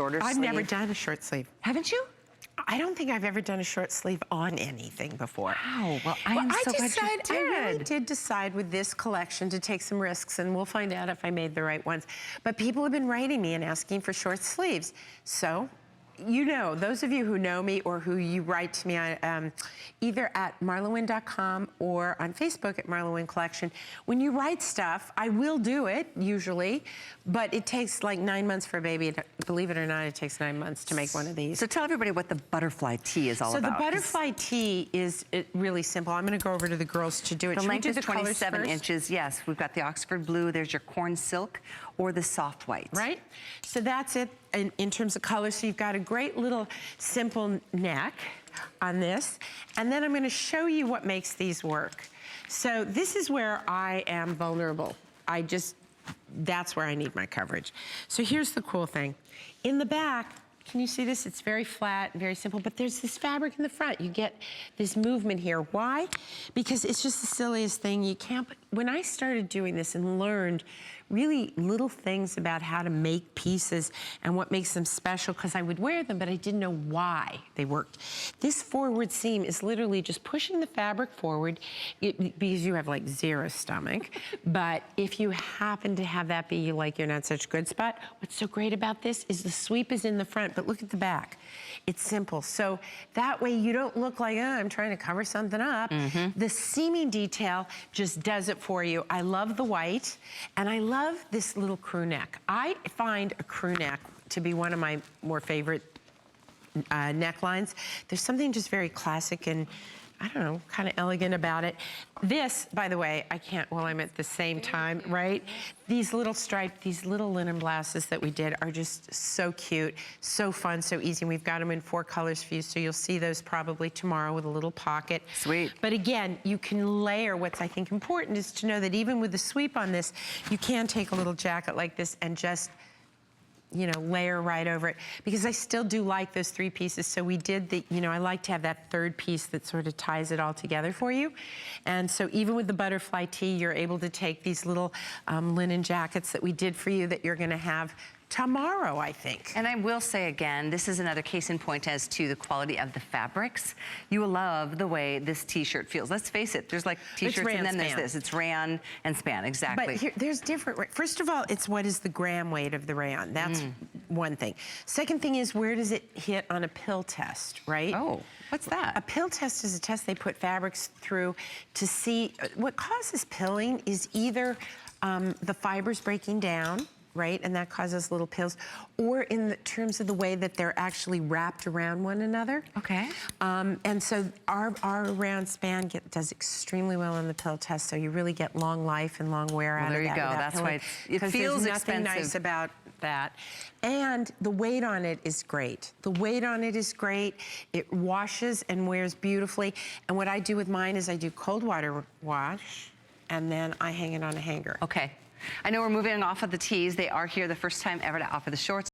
shorter sleeve. I've never done a short sleeve. Haven't you? I don't think I've ever done a short sleeve on anything before. Wow, well, I'm so glad you did. I really did decide with this collection to take some risks, and we'll find out if I made the right ones. But people have been writing me and asking for short sleeves. So, you know, those of you who know me or who you write to me either at MarlaWynne.com or on Facebook at MarlaWynne Collection, when you write stuff, I will do it, usually, but it takes like 9 months for a baby. Believe it or not, it takes 9 months to make one of these. So tell everybody what the butterfly tee is all about. So the butterfly tee is really simple. I'm going to go over to the girls to do it. The length is the 27 inches. Yes, we've got the Oxford blue. There's your corn silk or the soft white. Right? So that's it in terms of color. So you've got a great little simple neck on this. And then I'm going to show you what makes these work. So this is where I am vulnerable. That's where I need my coverage. So here's the cool thing. In the back, can you see this? It's very flat and very simple, but there's this fabric in the front. You get this movement here. Why? Because it's just the silliest thing. You can't, when I started doing this and learned really little things about how to make pieces and what makes them special, because I would wear them, but I didn't know why they worked. This forward seam is literally just pushing the fabric forward because you have like zero stomach. But if you happen to have that be like you're not such a good spot, what's so great about this is the sweep is in the front, but look at the back. It's simple. So that way you don't look like, oh, I'm trying to cover something up. The seaming detail just does it for you. I love the white, and I love this little crew neck. I find a crew neck to be one of my more favorite necklines. There's something just very classic and, I don't know, kind of elegant about it. This, by the way, I can't while I'm at the same time, right? These little striped, these little linen blouses that we did are just so cute, so fun, so easy. And we've got them in 4 colors for you, so you'll see those probably tomorrow with a little pocket. Sweet. But again, you can layer. What's I think important is to know that even with the sweep on this, you can take a little jacket like this and just, you know, layer right over it, because I still do like those 3 pieces. So we did the, you know, I like to have that 3rd piece that sort of ties it all together for you. And so even with the butterfly tee, you're able to take these little linen jackets that we did for you that you're gonna have tomorrow, I think. And I will say again, this is another case in point as to the quality of the fabrics. You will love the way this t-shirt feels. Let's face it, there's like t-shirts and then there's this. It's rayon and span, exactly. But here, there's different, first of all, it's what is the gram weight of the rayon. That's one thing. Second thing is, where does it hit on a pill test, right? Oh, what's that? A pill test is a test they put fabrics through to see, what causes pilling is either the fibers breaking down, right? And that causes little pills, or in the terms of the way that they're actually wrapped around one another. Okay. And so our round span does extremely well on the pill test, so you really get long life and long wear out of that. There you go. That's why it feels there's nothing expensive. nice about that. And the weight on it is great. The weight on it is great. It washes and wears beautifully. And what I do with mine is I do cold water wash, and then I hang it on a hanger. Okay. I know we're moving off of the tees. They are here the first time ever to offer the shorts.